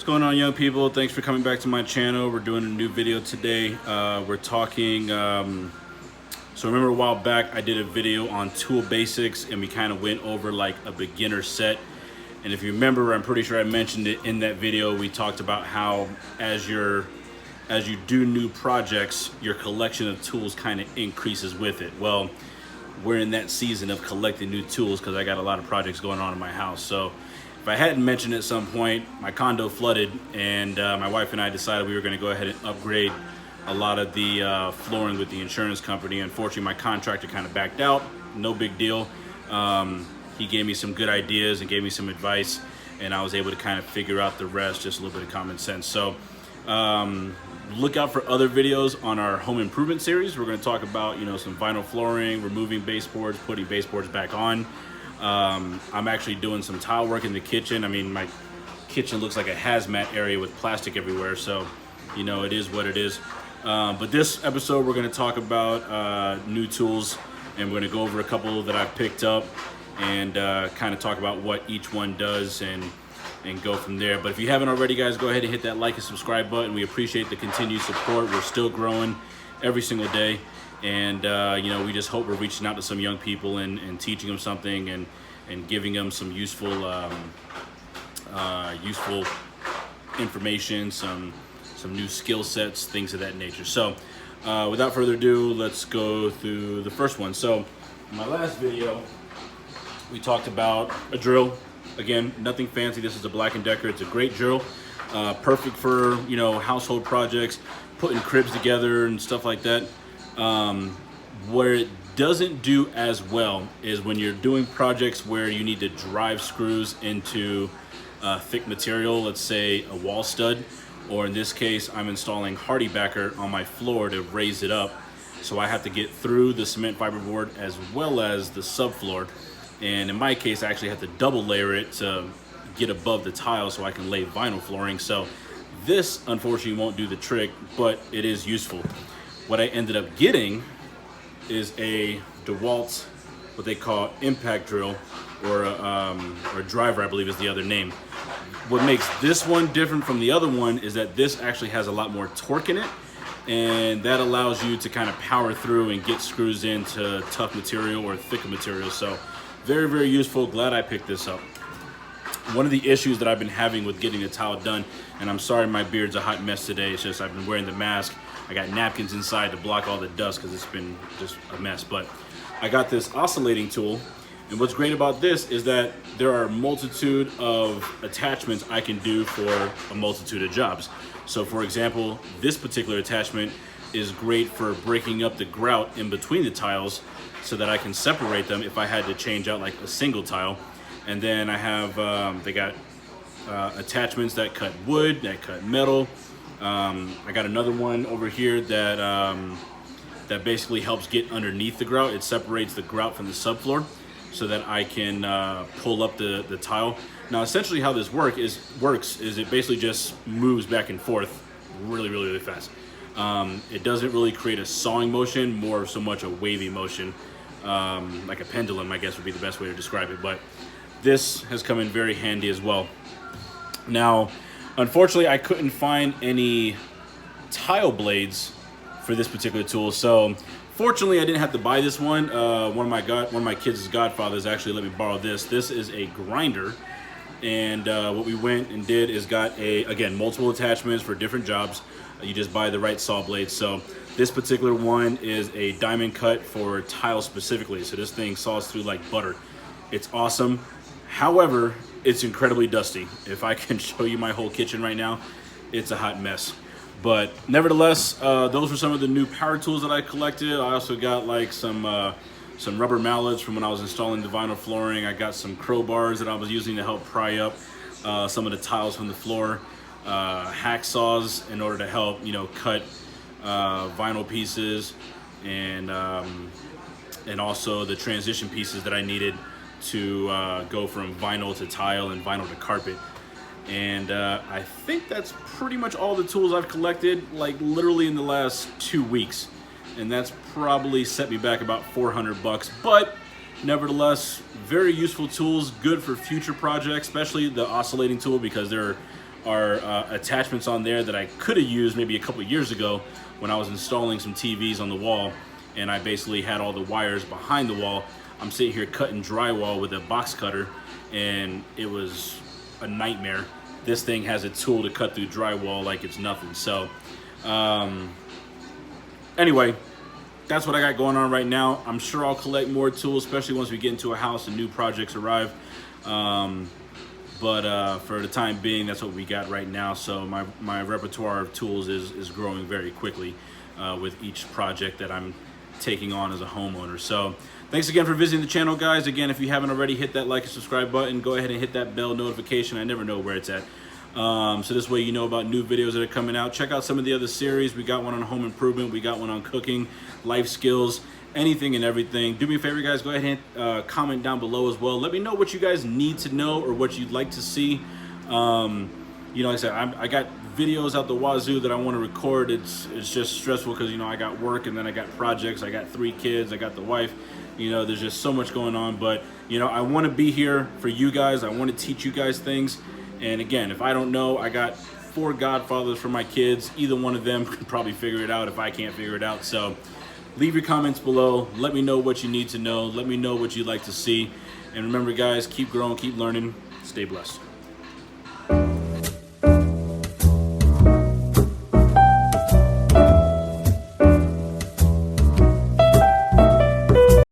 going on, young people? Thanks for coming back to my channel. We're doing a new video today. We're talking, so remember a while back I did a video on tool basics and we kind of went over like a beginner set. And if you remember, I'm pretty sure I mentioned it in that video. We talked about how as you do new projects, your collection of tools kind of increases with it. Well, we're in that season of collecting new tools because I got a lot of projects going on in my house. So if I hadn't mentioned at some point, my condo flooded and my wife and I decided we were going to go ahead and upgrade a lot of the flooring with the insurance company. Unfortunately, my contractor kind of backed out. No big deal. He gave me some good ideas and gave me some advice, and I was able to kind of figure out the rest, just a little bit of common sense. So look out for other videos on our home improvement series. We're going to talk about, some vinyl flooring, removing baseboards, putting baseboards back on. I'm actually doing some tile work in the kitchen. I mean, my kitchen looks like a hazmat area with plastic everywhere, so it is what it is. But this episode we're going to talk about new tools, and we're going to go over a couple that I've picked up and kind of talk about what each one does and go from there. But if you haven't already, guys, go ahead and hit that like and subscribe button. We appreciate the continued support. We're still growing every single day. And, we just hope we're reaching out to some young people and teaching them something and giving them some useful information, some new skill sets, things of that nature. So without further ado, let's go through the first one. So in my last video, we talked about a drill. Again, nothing fancy. This is a Black & Decker. It's a great drill, perfect for, household projects, putting cribs together and stuff like that. Where it doesn't do as well is when you're doing projects where you need to drive screws into thick material, let's say a wall stud, or in this case, I'm installing HardieBacker on my floor to raise it up. So I have to get through the cement fiberboard as well as the subfloor. And in my case, I actually have to double layer it to get above the tile so I can lay vinyl flooring. So this unfortunately won't do the trick, but it is useful. What I ended up getting is a DeWalt, what they call impact drill, or driver, I believe is the other name. What makes this one different from the other one is that this actually has a lot more torque in it, and that allows you to kind of power through and get screws into tough material or thicker material. So very, very useful. Glad I picked this up. One of the issues that I've been having with getting the tile done, and I'm sorry my beard's a hot mess today, it's just I've been wearing the mask. I got napkins inside to block all the dust because it's been just a mess. But I got this oscillating tool, and what's great about this is that there are a multitude of attachments I can do for a multitude of jobs. So for example, this particular attachment is great for breaking up the grout in between the tiles so that I can separate them if I had to change out like a single tile. And then I have, they got attachments that cut wood, that cut metal. I got another one over here that basically helps get underneath the grout. It separates the grout from the subfloor so that I can pull up the tile. Now, essentially how this works is it basically just moves back and forth really, really, really fast. It doesn't really create a sawing motion, more so much a wavy motion, like a pendulum, I guess would be the best way to describe it. But this has come in very handy as well. Now, unfortunately, I couldn't find any tile blades for this particular tool. So fortunately, I didn't have to buy this one. One of my kids' godfathers actually let me borrow this. This is a grinder. And what we went and did is got again, multiple attachments for different jobs. You just buy the right saw blades. So this particular one is a diamond cut for tile specifically. So this thing saws through like butter. It's awesome. However, it's incredibly dusty. If I can show you my whole kitchen right now, it's a hot mess. But nevertheless, those were some of the new power tools that I collected. I also got like some rubber mallets from when I was installing the vinyl flooring. I got some crowbars that I was using to help pry up some of the tiles from the floor. Hacksaws in order to help, cut vinyl pieces, and also the transition pieces that I needed to go from vinyl to tile and vinyl to carpet. And I think that's pretty much all the tools I've collected, like literally in the last 2 weeks. And that's probably set me back about $400, but nevertheless, very useful tools, good for future projects, especially the oscillating tool, because there are attachments on there that I could have used maybe a couple of years ago when I was installing some TVs on the wall, and I basically had all the wires behind the wall. I'm sitting here cutting drywall with a box cutter, and it was a nightmare. This thing has a tool to cut through drywall like it's nothing. So anyway, that's what I got going on right now. I'm sure I'll collect more tools, especially once we get into a house and new projects arrive. But for the time being, that's what we got right now. So my repertoire of tools is growing very quickly with each project that I'm taking on as a homeowner. So thanks again for visiting the channel, guys. Again, if you haven't already, hit that like and subscribe button. Go ahead and hit that bell notification. I never know where it's at. So this way you know about new videos that are coming out. Check out some of the other series. We got one on home improvement. We got one on cooking, life skills, anything and everything. Do me a favor, guys. Go ahead and comment down below as well. Let me know what you guys need to know or what you'd like to see. You know, like I said, I got videos out the wazoo that I want to record. It's just stressful because, you know, I got work and then I got projects. I got 3 kids. I got the wife. You know, there's just so much going on. But, you know, I want to be here for you guys. I want to teach you guys things. And again, if I don't know, I got 4 godfathers for my kids. Either one of them could probably figure it out if I can't figure it out. So leave your comments below. Let me know what you need to know. Let me know what you'd like to see. And remember, guys, keep growing, keep learning. Stay blessed.